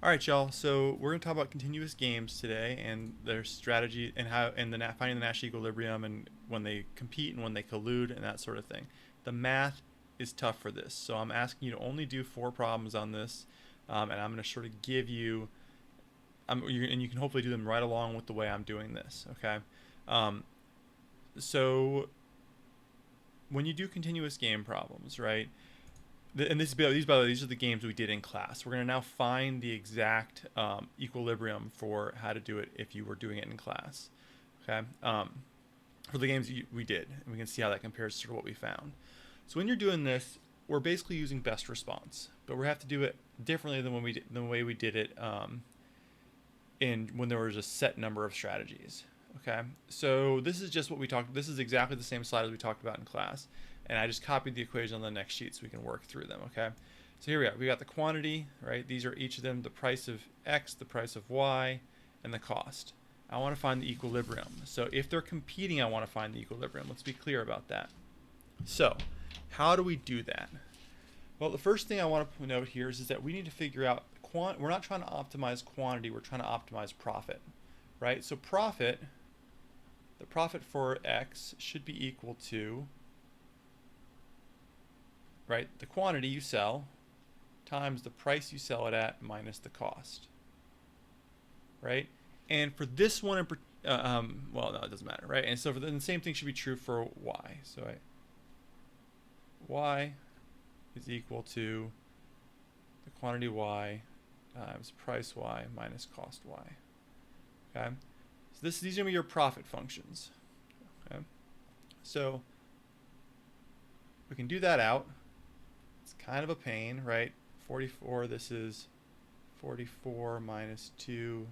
All right, y'all. So we're gonna talk about continuous games today and their strategy and how and finding the Nash equilibrium and when they compete and when they collude and that sort of thing. The math is tough for this, so I'm asking you to only do 4 problems on this, and I'm gonna sort of give you, and you can hopefully do them right along with the way I'm doing this. Okay. Um, so when you do continuous game problems, right? And these by the way, these are the games we did in class. We're going to now find the exact equilibrium for how to do it if you were doing it in class. Okay, for the games we did, and we can see how that compares to what we found. So when you're doing this, we're basically using best response, but we have to do it differently than the way we did it in when there was a set number of strategies. Okay, so this is just what we talked. This is exactly the same slide as we talked about in class, and I just copied the equation on the next sheet so we can work through them. Okay, so here we are. We got the quantity, right? These are each of them: the price of X, the price of Y, and the cost. I want to find the equilibrium. So if they're competing, I want to find the equilibrium. Let's be clear about that. So, how do we do that? Well, the first thing I want to note here is that we need to figure out we're not trying to optimize quantity, we're trying to optimize profit, right? So the profit for X should be equal to, right, the quantity you sell times the price you sell it at minus the cost, right? And for this one, well, no, it doesn't matter, right? And so the same thing should be true for Y. So Y is equal to the quantity Y times price Y minus cost Y. Okay, so these are going to be your profit functions. Okay, so we can do that out. It's kind of a pain, right? 44, this is 44 minus 2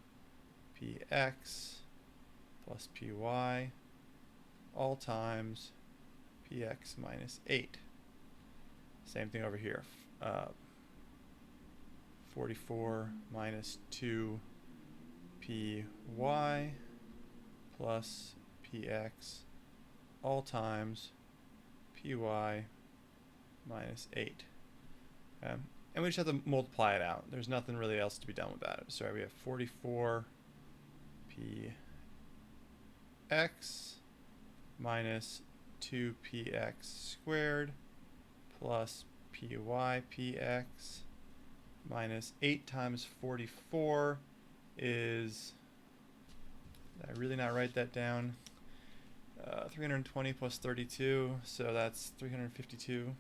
px plus py all times px minus 8. Same thing over here. 44 minus 2 py plus px all times py minus 8. Okay? And we just have to multiply it out. There's nothing really else to be done with that. So we have 44 px minus 2px squared plus py px minus 8 times 44 is, did I really not write that down? 320 plus 32, so that's 352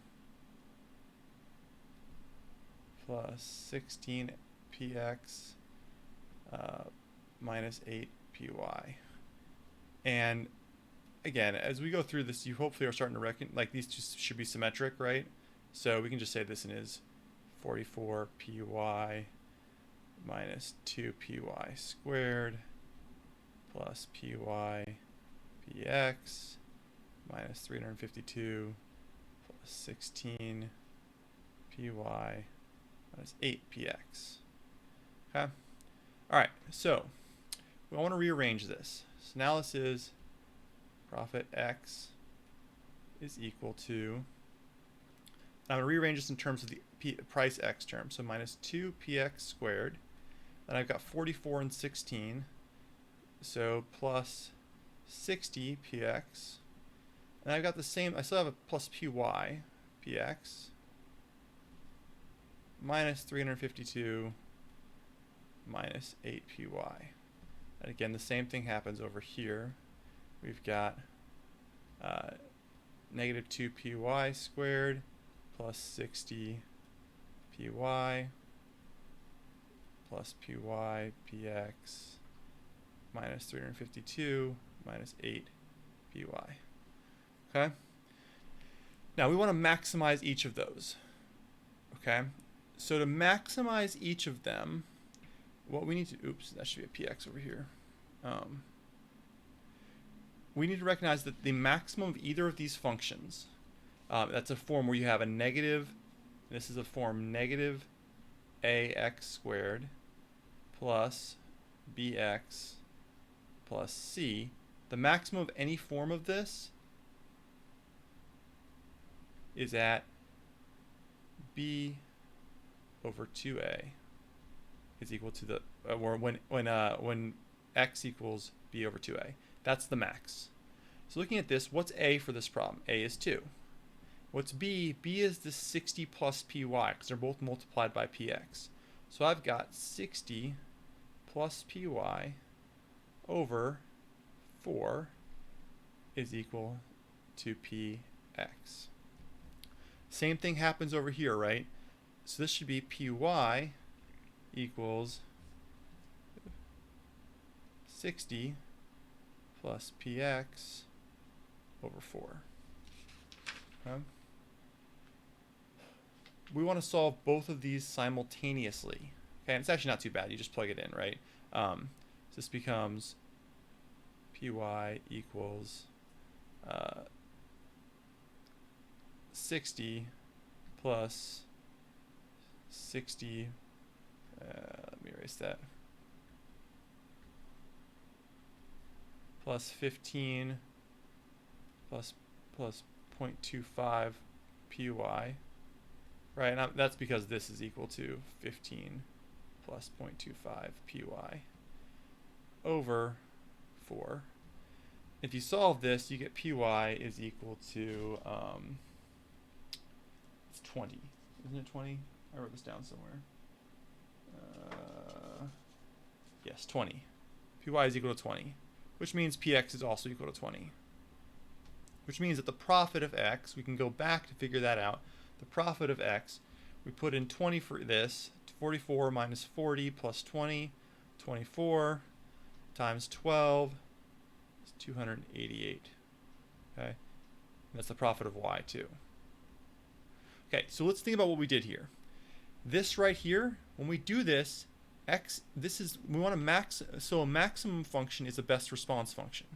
plus 16 px minus 8 py. And again, as we go through this, you hopefully are starting to reckon, like these just should be symmetric, right? So we can just say this is 44 py minus 2 py squared plus py px minus 352 plus 16 py minus 8 px. Okay? Alright, so we want to rearrange this. So now this is profit x is equal to, I'm going to rearrange this in terms of the price x term. So minus 2 px squared. Then I've got 44 and 16. So plus 60 px. And I've got the same, I still have a plus py px minus 352 minus 8 py. And again, the same thing happens over here. We've got negative 2 py squared plus 60 py plus py px minus 352 minus 8 py. Okay? Now we want to maximize each of those. Okay? So to maximize each of them, what we need to, oops, that should be a px over here. We need to recognize that the maximum of either of these functions, that's a form where you have a negative, this is a form negative ax squared plus bx plus c. The maximum of any form of this is at b over 2a is equal to the or when x equals b over 2a. That's the max. So looking at this, what's a for this problem? A is 2. What's b? B is the 60 plus py because they're both multiplied by px. So I've got 60 plus py over 4 is equal to px. Same thing happens over here, right? So this should be py equals 60 plus px over 4. Okay. We want to solve both of these simultaneously. Okay, and it's actually not too bad. You just plug it in, right? So this becomes py equals 60 plus 60. Let me erase that. Plus 15 plus 0.25 py. Right, and that's because this is equal to 15 plus 0.25 py over 4. If you solve this, you get py is equal to it's 20. Isn't it 20? I wrote this down somewhere. Yes, 20. Py is equal to 20, which means px is also equal to 20. Which means that the profit of x, we can go back to figure that out. The profit of x, we put in 20 for this, 44 minus 40 plus 20, 24 times 12 is 288. Okay, and that's the profit of y too. Okay, so let's think about what we did here. This right here, when we do this, x, this is, we want to so a maximum function is a best response function,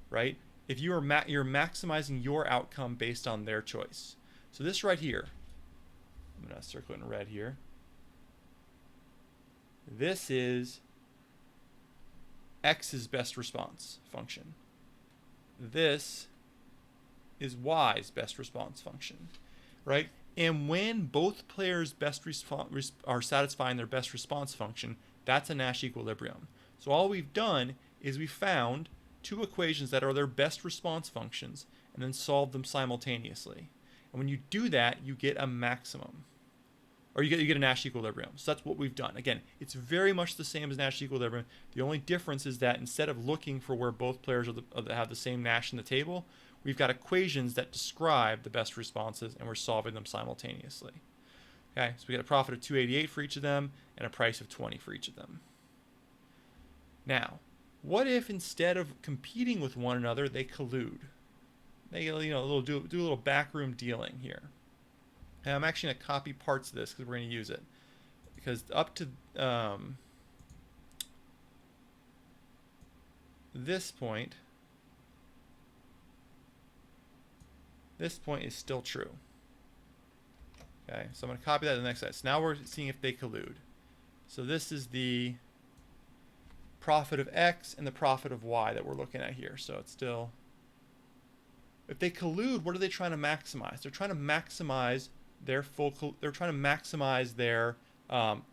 right? If you are you're maximizing your outcome based on their choice. So this right here, I'm going to circle it in red here. This is x's best response function. This is y's best response function, right? And when both players are satisfying their best response function, that's a Nash equilibrium. So all we've done is we found two equations that are their best response functions and then solved them simultaneously. And when you do that, you get a maximum. Or you get a Nash equilibrium. So that's what we've done. Again, it's very much the same as Nash equilibrium. The only difference is that instead of looking for where both players have the same Nash in the table, we've got equations that describe the best responses, and we're solving them simultaneously. Okay, so we get a profit of 288 for each of them and a price of 20 for each of them. Now, what if instead of competing with one another, they collude? They do a little backroom dealing here. And I'm actually going to copy parts of this because we're going to use it. Because up to this point is still true. Okay, so I'm going to copy that to the next slide. So now we're seeing if they collude. So this is the profit of x and the profit of y that we're looking at here. So it's still, if they collude, what are they trying to maximize? They're trying to maximize their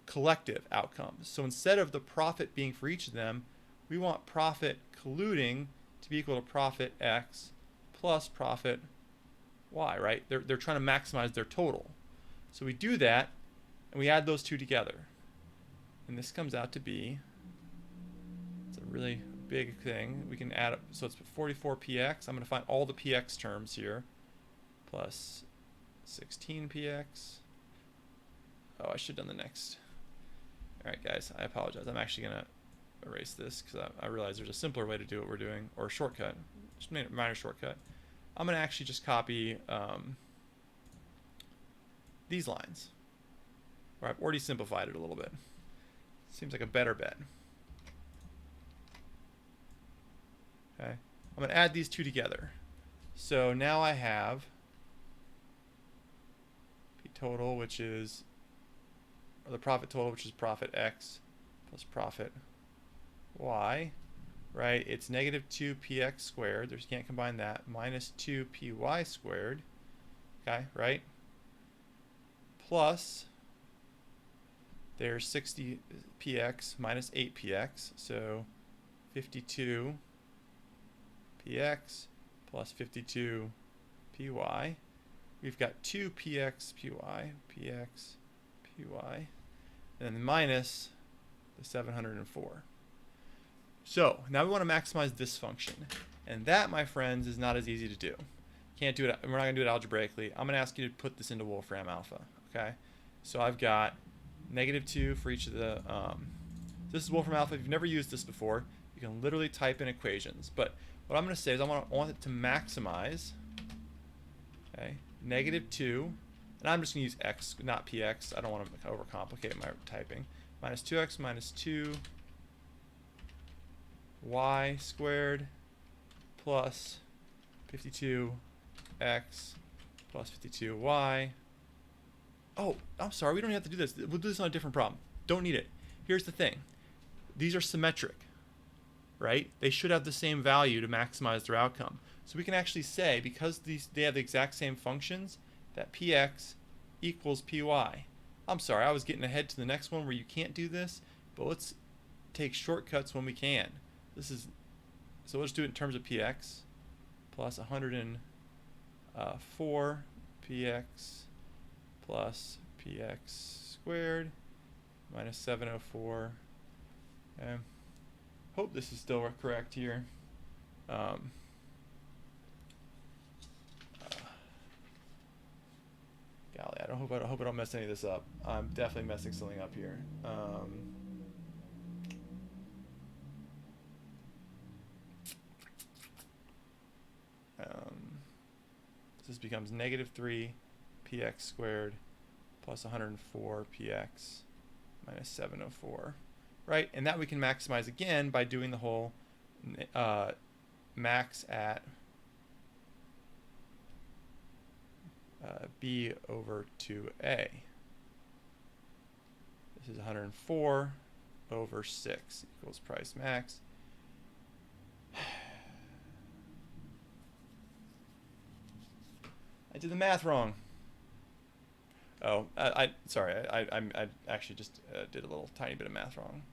collective outcomes. So instead of the profit being for each of them, we want profit colluding to be equal to profit x plus profit y, right? They're trying to maximize their total. So we do that, and we add those two together. And this comes out to be, it's a really big thing. We can add up, so it's 44px. I'm going to find all the px terms here, plus 16px. Oh, I should have done the next. All right, guys, I apologize. I'm actually going to erase this because I realize there's a simpler way to do what we're doing, or a shortcut, just a minor shortcut. I'm going to actually just copy these lines, where I've already simplified it a little bit. Seems like a better bet. Okay, I'm going to add these two together. So now I have P total, which is, or the profit total, which is profit x plus profit y, right? It's negative 2px squared. You can't combine that. Minus 2py squared, okay, right? Plus There's 60px minus 8px, so 52px plus 52py. We've got 2px py, px py, and then minus the 704. So now we want to maximize this function, and that, my friends, is not as easy to do. Can't do it. We're not going to do it algebraically. I'm going to ask you to put this into Wolfram Alpha. Okay, so I've got -2 for each of the. This is Wolfram Alpha. If you've never used this before, you can literally type in equations. But what I'm going to say is I want it to maximize. Okay, -2, and I'm just going to use x, not px. I don't want to overcomplicate my typing. Minus 2x minus 2y squared plus 52x plus 52y. Oh, I'm sorry, we don't have to do this. We'll do this on a different problem. Don't need it. Here's the thing. These are symmetric, right? They should have the same value to maximize their outcome. So we can actually say, because they have the exact same functions, that px equals py. I'm sorry, I was getting ahead to the next one where you can't do this, but let's take shortcuts when we can. So let's do it in terms of px plus 104 px plus px squared minus 704. Okay. Hope this is still correct here. Golly, I hope I don't mess any of this up. I'm definitely messing something up here. This becomes -3 px squared plus 104 px minus 704, right? And that we can maximize again by doing the whole max at b over 2a. This is 104 over 6 equals price max. I did the math wrong. Oh, sorry. I actually just did a little tiny bit of math wrong.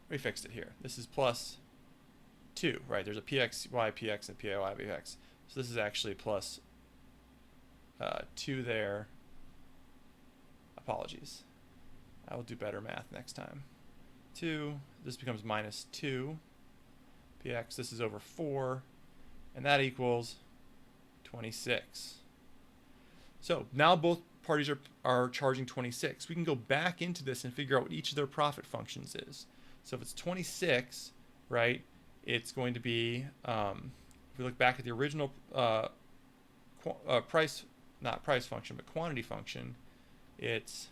We fixed it here. This is plus 2, right? There's a pxy, px, and py, px. So this is actually plus 2 there. Apologies. I will do better math next time. 2. This becomes minus 2 px. This is over 4, and that equals 26. So now both parties are charging 26. We can go back into this and figure out what each of their profit functions is. So if it's 26, right, it's going to be, if we look back at the original price, not price function, but quantity function, it's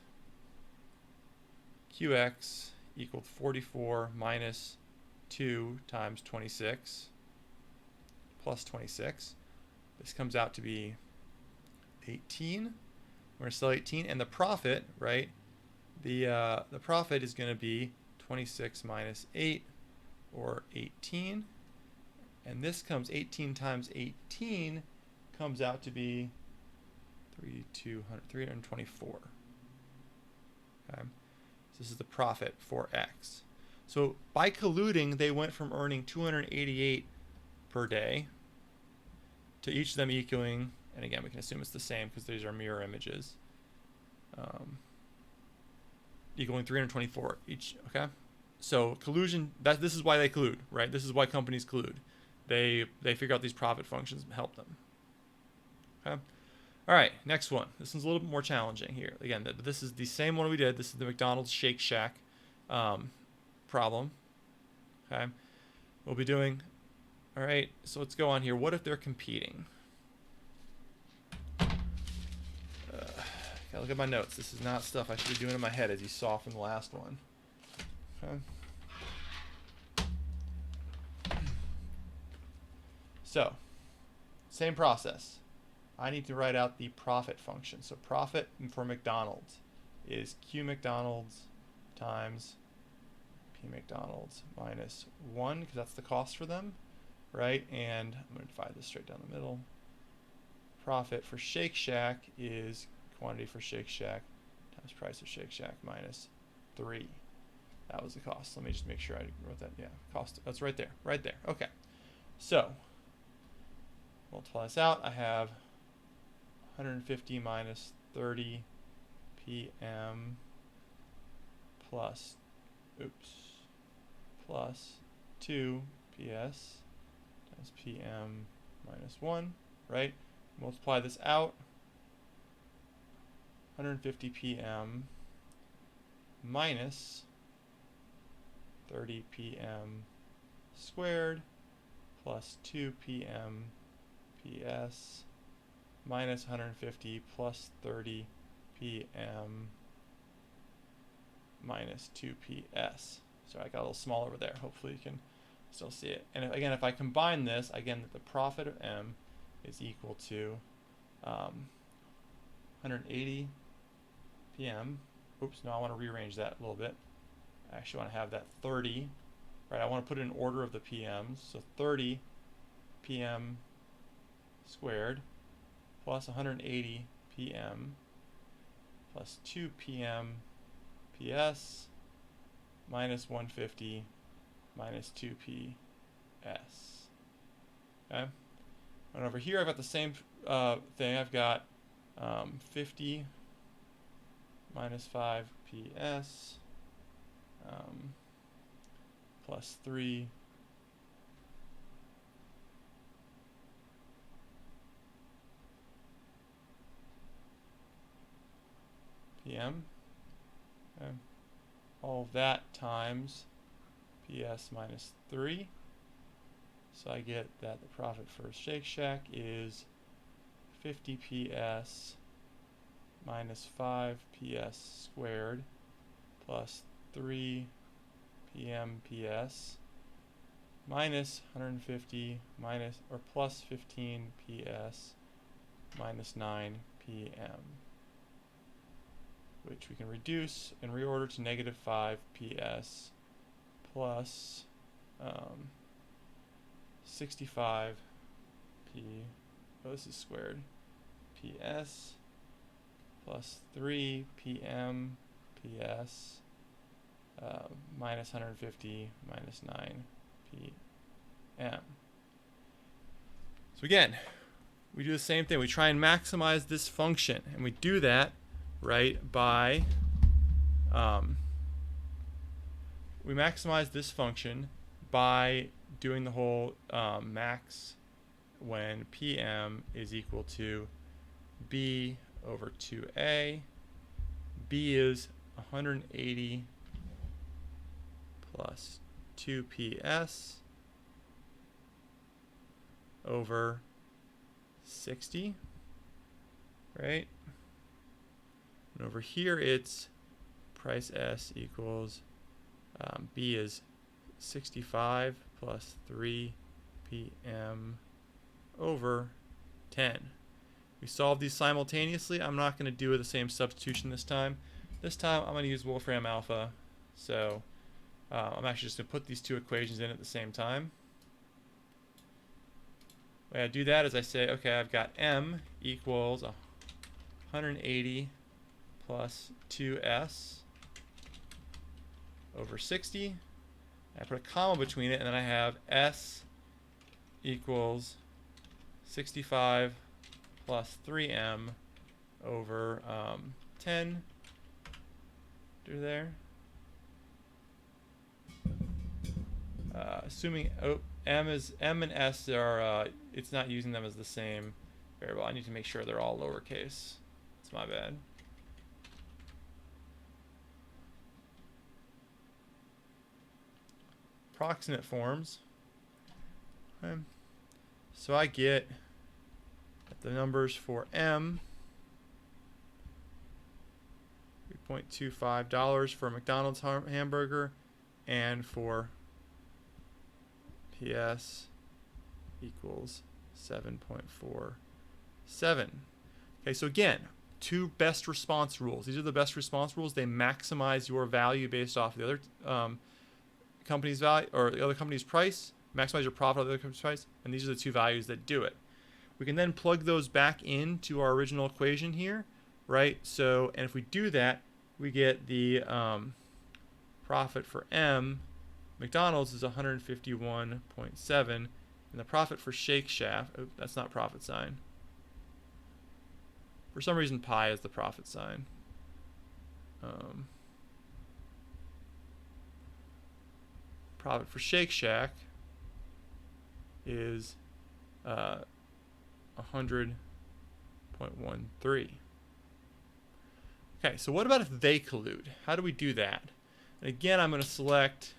qx equaled 44 minus 2 times 26 plus 26. This comes out to be 18. We're going to sell 18, and the profit, right? The profit is going to be 26 minus 8, or 18. And this comes 18 times 18 comes out to be 324. Okay. So this is the profit for X. So by colluding, they went from earning 288 per day to each of them equaling, and again, we can assume it's the same because these are mirror images, equaling 324 each. Okay, so collusion. This is why they collude, right? This is why companies collude. They figure out these profit functions and help them. Okay. All right, next one. This one's a little bit more challenging here. Again, this is the same one we did. This is the McDonald's Shake Shack problem. Okay, we'll be doing. All right, so let's go on here. What if they're competing? Gotta look at my notes. This is not stuff I should be doing in my head, as you saw from the last one. Okay. So, same process. I need to write out the profit function. So profit for McDonald's is Q McDonald's times P McDonald's minus 1, because that's the cost for them, right? And I'm going to divide this straight down the middle. Profit for Shake Shack is quantity for Shake Shack times price of Shake Shack minus 3. That was the cost. Let me just make sure I wrote that. Yeah, cost. That's right there. Right there. Okay. So, multiply this out. I have 150 minus 30 PM plus, plus 2 PS times PM minus 1, right? Multiply this out. 150 PM minus 30 PM squared plus 2 PM PS minus 150 plus 30 PM minus 2 PS. So I got a little small over there. Hopefully you can still see it. And again, if I combine this, again, the profit of M is equal to 180 PM. Oops, no, I want to rearrange that a little bit. I actually want to have that 30, right? I want to put it in order of the PMs. So 30 PM squared plus 180 PM plus 2 PM PS minus 150 minus 2 PS. Okay? And over here I've got the same thing. I've got 50 minus 5 PS plus 3 PM. Okay. All of that times PS minus 3. So I get that the profit for Shake Shack is 50 PS minus 5 PS squared plus 3 PM PS minus 150 minus or plus 15 PS minus 9 PM, which we can reduce and reorder to negative 5 PS plus 65 this is squared, PS plus 3 PM PS minus 150 minus 9 PM. So again, we do the same thing. We try and maximize this function, and we do that right by we maximize this function by doing the whole max when PM is equal to B over 2A. B is 180 plus 2 PS over 60, right? And over here it's price S equals B is 65 plus 3 PM over 10. We solve these simultaneously. I'm not going to do the same substitution this time. This time I'm going to use Wolfram Alpha. So I'm actually just going to put these two equations in at the same time. The way I do that is I say, okay, I've got M equals 180 plus 2S over 60. I put a comma between it, and then I have S equals 65 plus 3M over 10. Do there. Assuming M and S are, it's not using them as the same variable. I need to make sure they're all lowercase. It's my bad. Approximate forms. Okay. So I get the numbers for M, $3.25 for a McDonald's hamburger, and for PS equals 7.47. Okay, so again, two best response rules. These are the best response rules. They maximize your value based off the other company's value or the other company's price, maximize your profit of the other company's price, and these are the two values that do it. We can then plug those back into our original equation here, right? So, and if we do that, we get the profit for M. McDonald's is 151.7, and the profit for Shake Shack, oh, that's not profit sign. For some reason, pi is the profit sign. Profit for Shake Shack is 100.13. Okay, so what about if they collude? How do we do that? And again, I'm going to select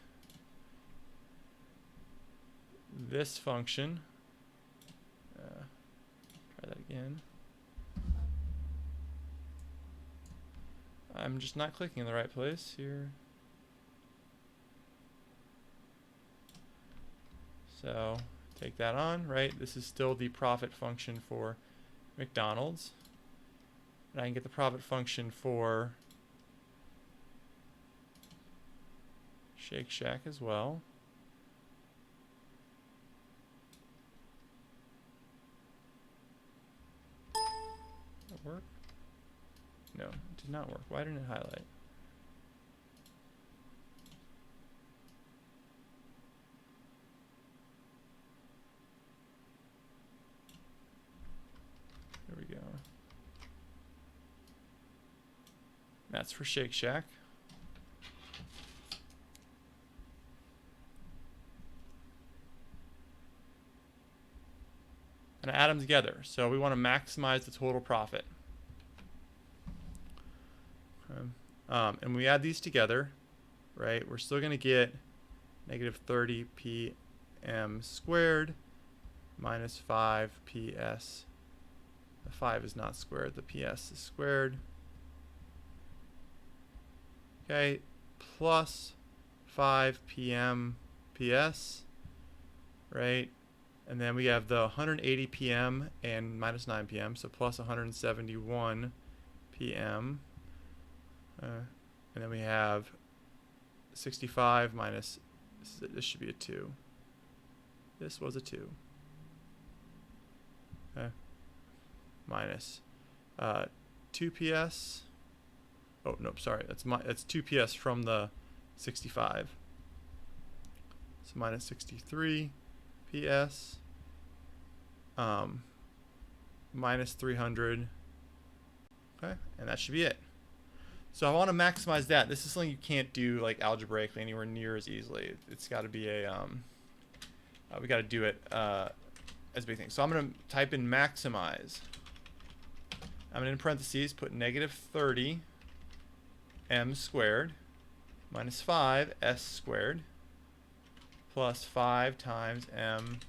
this function. Try that again. I'm just not clicking in the right place here. So take that on, right? This is still the profit function for McDonald's. And I can get the profit function for Shake Shack as well. Did that work? No, it did not work. Why didn't it highlight? There we go. That's for Shake Shack. And add them together. So we want to maximize the total profit. And we add these together, right? We're still going to get negative 30 PM squared minus 5 PS. The 5 is not squared, the PS is squared. Okay, plus 5 PM PS, right? And then we have the 180 PM and minus 9 PM, so plus 171 PM. And then we have 65 minus, this should be a 2. This was a 2. Okay. Minus 2 PS. Oh, nope, sorry. That's 2 PS from the 65. So minus 63 PS. Minus 300. Okay, and that should be it. So I want to maximize that. This is something you can't do like algebraically anywhere near as easily. It's got to be a we got to do it as a big thing. So I'm going to type in maximize. I'm going to in parentheses put negative 30 M squared minus 5 S squared plus 5 times M,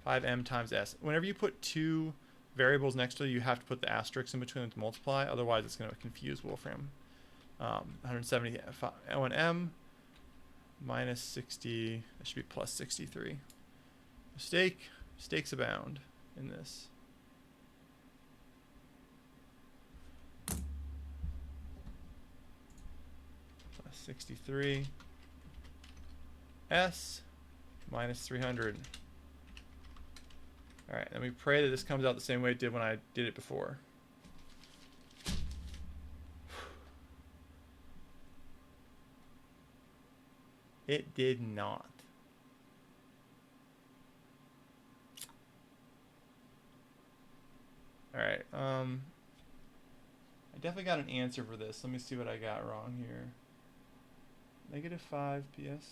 5M times S. Whenever you put two variables next to it, you have to put the asterisk in between them to multiply. Otherwise, it's going to confuse Wolfram. 170 M minus 60. That should be plus 63. Mistakes abound in this. Plus 63. S minus 300. All right, and we pray that this comes out the same way it did when I did it before. It did not. All right, I definitely got an answer for this. Let me see what I got wrong here. Negative 5 PS.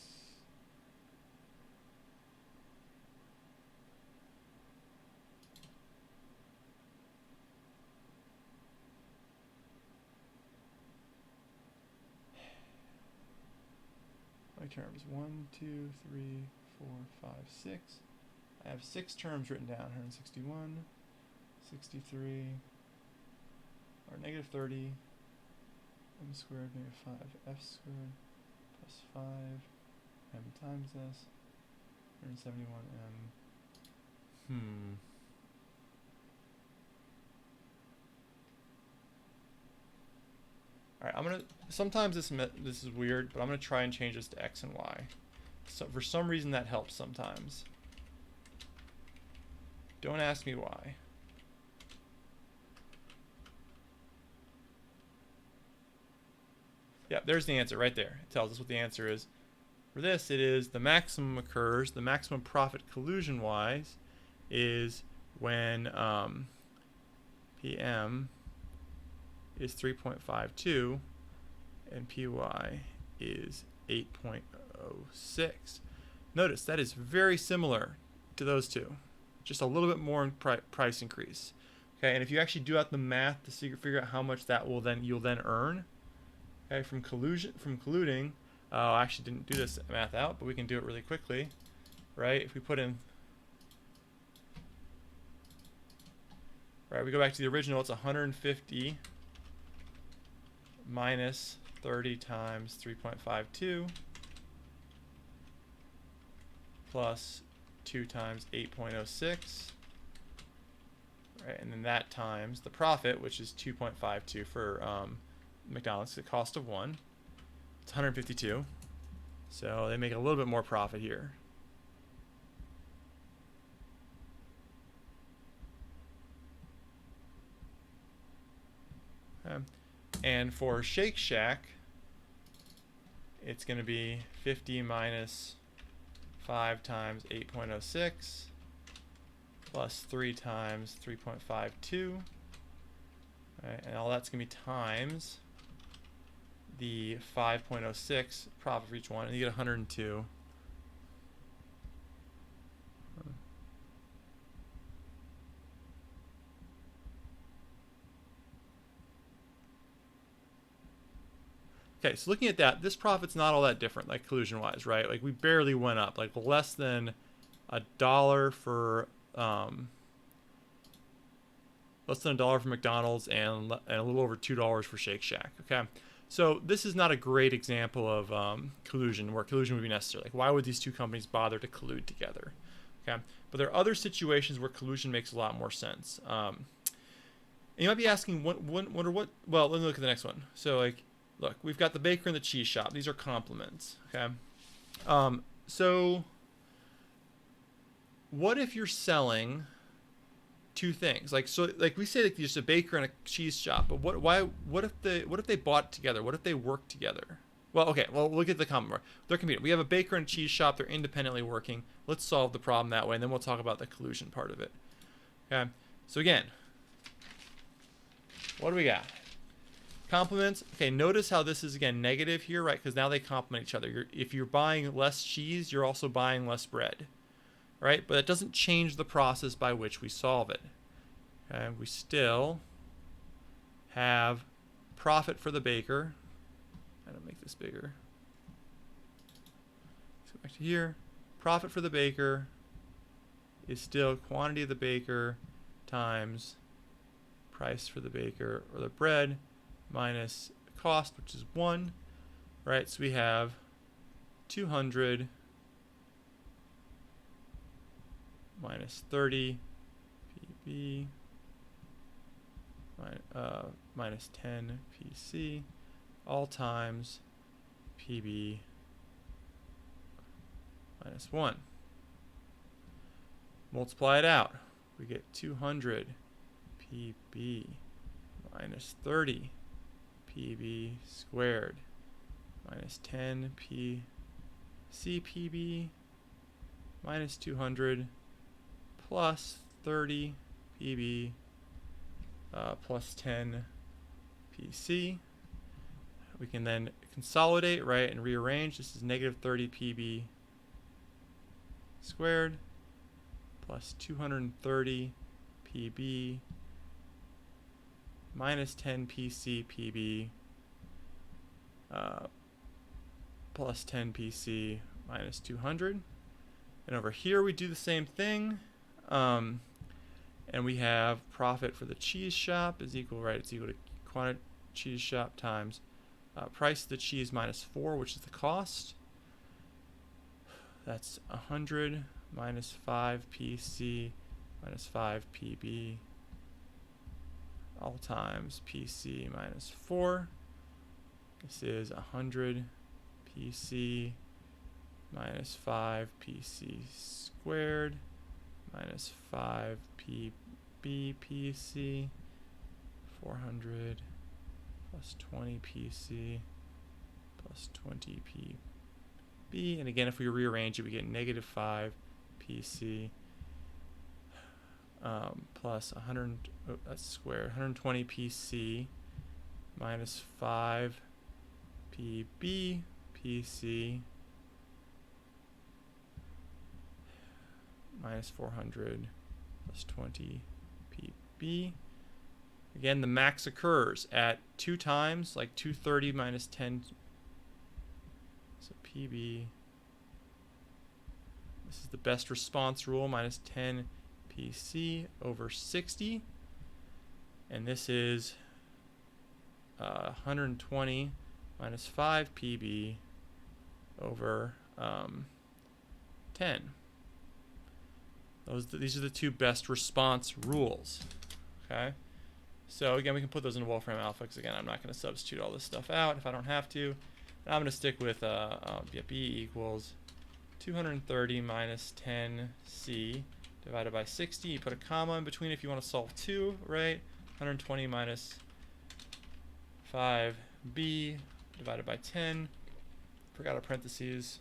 My terms 1, 2, 3, 4, 5, 6. I have 6 terms written down. 161, 63, or negative 30, M squared, negative 5, F squared, plus 5, M times S, 171 M. All right, I'm gonna. Sometimes this is weird, but I'm gonna try and change this to X and Y. So for some reason that helps sometimes. Don't ask me why. Yeah, there's the answer right there. It tells us what the answer is. For this, it is the maximum occurs, the maximum profit collusion-wise is when PM is 3.52 and PY is 8.06. Notice that is very similar to those two, just a little bit more in price increase. Okay, and if you actually do out the math to figure out how much that you'll then earn, okay, from colluding. I actually didn't do this math out, but we can do it really quickly, right? If we put in, right, we go back to the original. It's 150 minus 30 times 3.52 plus 2 times 8.06, right? And then that times the profit, which is 2.52 for McDonald's, the cost of one. It's 152. So they make a little bit more profit here. And for Shake Shack, it's going to be 50 minus 5 times 8.06 plus 3 times 3.52. Right, and all that's going to be times the 5.06 profit for each one, and you get 102. Okay, so looking at that, this profit's not all that different, like collusion-wise, right? Like we barely went up, like less than $1 for McDonald's and a little over $2 for Shake Shack. Okay, so this is not a great example of collusion, where collusion would be necessary. Like, why would these two companies bother to collude together? Okay, but there are other situations where collusion makes a lot more sense. And you might be asking, wonder what? Well, let me look at the next one. So, like, look, we've got the baker and the cheese shop. These are complements. Okay, so what if you're selling two things, like, so like we say, like there's a baker and a cheese shop, but what if they bought together? What if they worked together? Well, okay, well, look at the common. They're competing. We have a baker and cheese shop. They're independently working. Let's solve the problem that way, and then we'll talk about the collusion part of it. Okay, so again, what do we got? Complements. Okay, notice how this is again negative here, right? Because now they complement each other. If you're buying less cheese, you're also buying less bread, right? But it doesn't change the process by which we solve it. Okay, we still have profit for the baker. I'm gonna make this bigger. Let's go back to here. Profit for the baker is still quantity of the baker times price for the baker or the bread minus cost, which is 1, right? So we have 200 minus 30 PB minus 10 PC, all times PB minus 1. Multiply it out. We get 200 PB minus 30 PB squared minus 10 PCPB minus 200 plus 30 PB plus 10 PC. We can then consolidate, right, and rearrange. This is negative 30 PB squared plus 230 PB minus 10 PC PB plus 10 PC minus 200. And over here we do the same thing. And we have profit for the cheese shop is equal, right? It's equal to quantity cheese shop times price of the cheese minus 4, which is the cost. That's 100 minus 5 PC minus 5 PB all times PC minus 4. This is 100 PC minus 5 PC squared minus 5 PB PC, 400 plus 20 PC plus 20 PB. And again, if we rearrange it, we get negative 5 PC plus 100, that's squared, 120 PC minus 5 PB PC minus 400 plus 20 PB. Again, the max occurs at 2 times, like 230 minus 10. So PB, this is the best response rule, minus 10 PC over 60. And this is 120 minus 5 PB over 10. These are the two best response rules. Okay. So again, we can put those into Wolfram Alpha because again, I'm not going to substitute all this stuff out if I don't have to. And I'm going to stick with B equals 230 minus 10C divided by 60. You put a comma in between if you want to solve 2, right? 120 minus 5B divided by 10. Forgot our parentheses.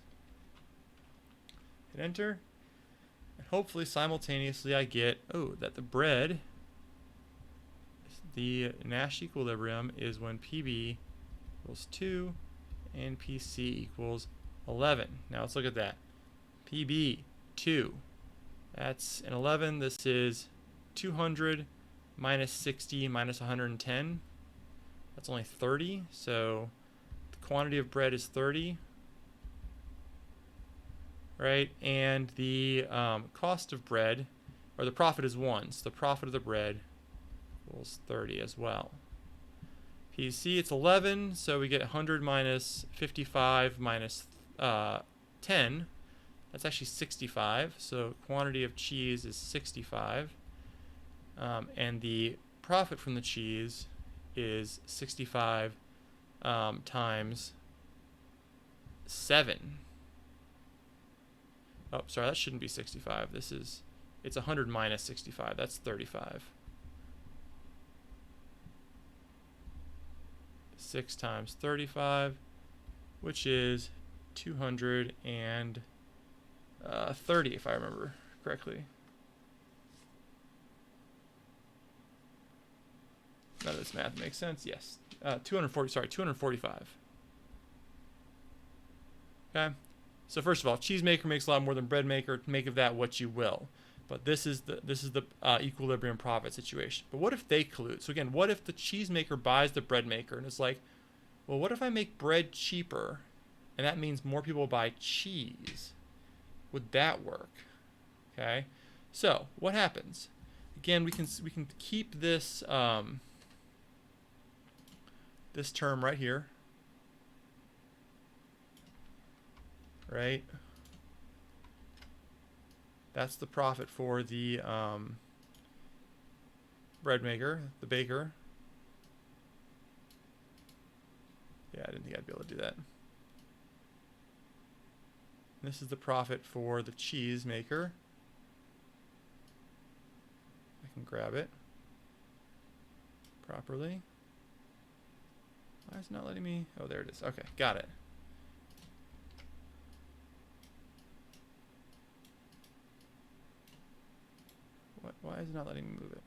Hit enter. And hopefully simultaneously I get, that the bread, the Nash equilibrium is when PB equals 2 and PC equals 11. Now let's look at that. PB, 2. That's an 11. This is 200 minus 60 minus 110. That's only 30. So the quantity of bread is 30. Right? And the cost of bread, or the profit is 1. So the profit of the bread equals 30 as well. PC, it's 11. So we get 100 minus 55 minus 10. That's actually 65. So quantity of cheese is 65. And the profit from the cheese is 65 times 7. Oh, sorry, that shouldn't be 65. It's 100 minus 65. That's 35. 6 times 35, which is 230, if I remember correctly. None of this math makes sense. Yes. 245. Okay. So first of all, cheesemaker makes a lot more than bread maker. Make of that what you will. But this is the equilibrium profit situation. But what if they collude? So again, what if the cheesemaker buys the bread maker and is like, well, what if I make bread cheaper, and that means more people buy cheese? Would that work? Okay. So what happens? Again, we can keep this this term right here. Right? That's the profit for the bread maker, the baker. Yeah, I didn't think I'd be able to do that. This is the profit for the cheese maker. I can grab it properly. Why is it not letting me? Oh, there it is. Okay, got it. Why is it not letting me move it?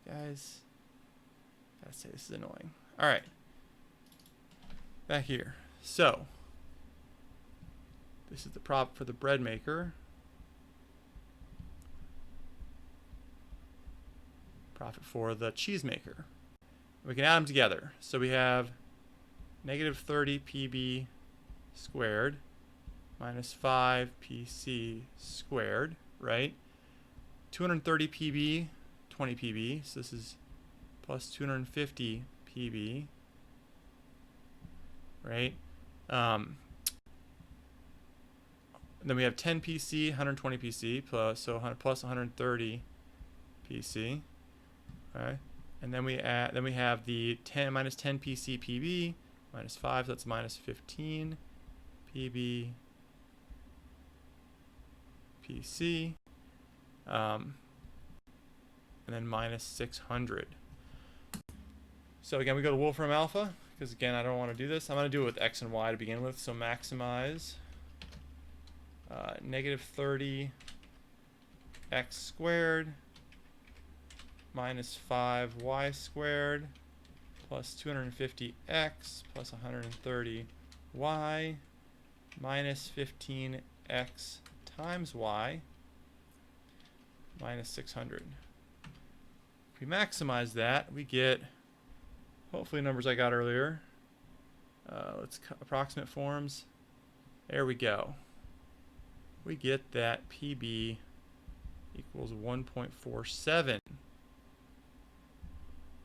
Guys, gotta say this is annoying. All right, back here. So this is the prop for the bread maker. Profit for the cheese maker. We can add them together. So we have negative 30 PB squared minus 5 PC squared, right? 230 PB, 20 PB, so this is plus 250 PB, right? And then we have 10 PC, 120 PC, plus 130 PC, right? And then we have the 10 minus 10 PC PB minus 5, so that's minus 15 PB PC. And then minus 600. So again, we go to Wolfram Alpha because again, I don't want to do this. I'm going to do it with x and y to begin with. So maximize negative 30 x squared minus 5y squared plus 250x plus 130y minus 15x times y minus 600. If we maximize that, we get hopefully numbers I got earlier. Let's approximate forms. There we go. We get that PB equals 1.47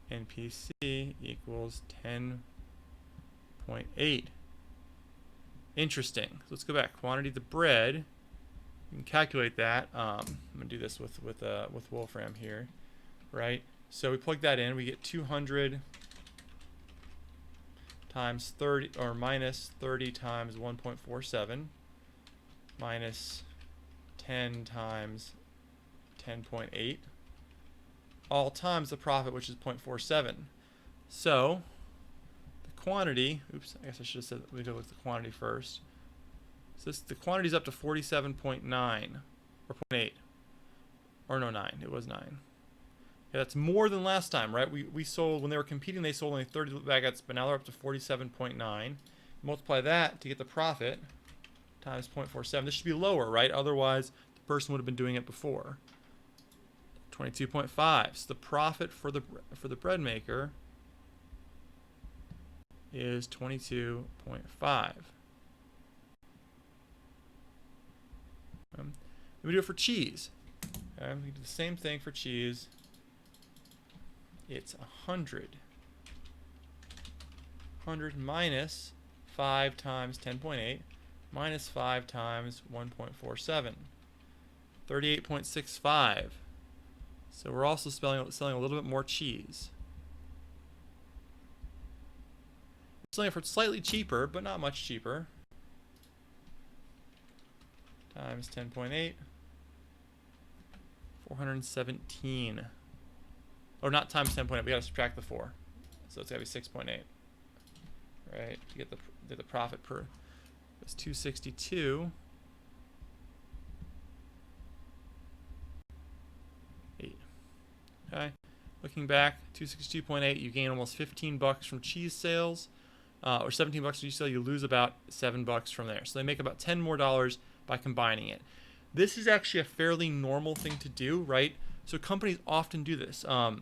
and PC equals 10.8. Interesting. So let's go back. Quantity of the bread. You can calculate that. I'm gonna do this with Wolfram here, right? So we plug that in. We get 200 times 30 or minus 30 times 1.47 minus 10 times 10.8 all times the profit, which is 0.47. So the quantity, oops, I guess I should have said we go look at the quantity first. So the quantity is up to 47.9 or 0.8 or no 9. It was 9. Yeah, that's more than last time, right? We sold, when they were competing, they sold only 30 baguettes, but now they're up to 47.9. Multiply that to get the profit times 0.47. This should be lower, right? Otherwise, the person would have been doing it before. 22.5. So the profit for the bread maker is 22.5. We do it for cheese. Okay, we do the same thing for cheese. It's 100. 100 minus 5 times 10.8 minus 5 times 1.47. 38.65. So we're also selling a little bit more cheese. We're selling it for slightly cheaper, but not much cheaper. Times 10.8. 417. Or not times 10.8. We got to subtract the 4. So it's got to be 6.8. Right? To get the profit per. It's 262. 8. Okay. Looking back, 262.8, you gain almost $15 from cheese sales, or $17 from cheese sales. You lose about $7 from there. So they make about $10 more by combining it. This is actually a fairly normal thing to do, right? So companies often do this. You're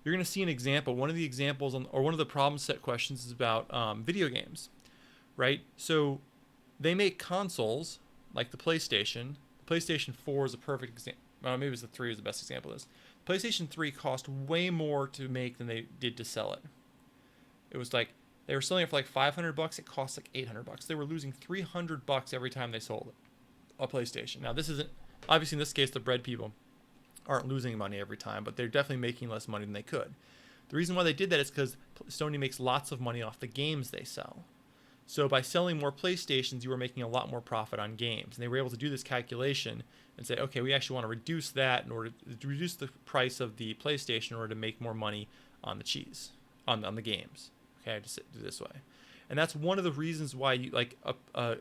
going to see an example. One of the examples or one of the problem set questions is about video games, right? So they make consoles like the PlayStation. The PlayStation 4 is a perfect example. Maybe it was the 3 was the best example of this. PlayStation 3 cost way more to make than they did to sell it. It was like they were selling it for like $500. It cost like $800. They were losing $300 every time they sold a PlayStation. Now this isn't obviously in this case the bread people aren't losing money every time, but they're definitely making less money than they could. The reason why they did that is because Sony makes lots of money off the games they sell. So by selling more PlayStations, you were making a lot more profit on games. And they were able to do this calculation and say, okay, we actually want to reduce that in order to reduce the price of the PlayStation in order to make more money on the cheese, on the games. Okay, just do it this way. And that's one of the reasons why you like a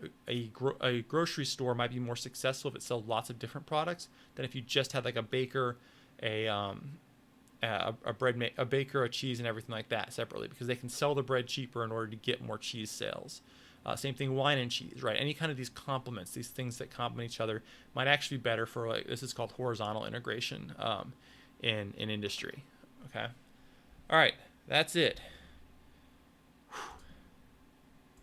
grocery store might be more successful if it sells lots of different products than if you just had like a baker, a baker, a cheese, and everything like that separately, because they can sell the bread cheaper in order to get more cheese sales. Same thing, wine and cheese, right? Any kind of these complements, these things that complement each other, might actually be better for like this is called horizontal integration in industry. Okay, all right, that's it.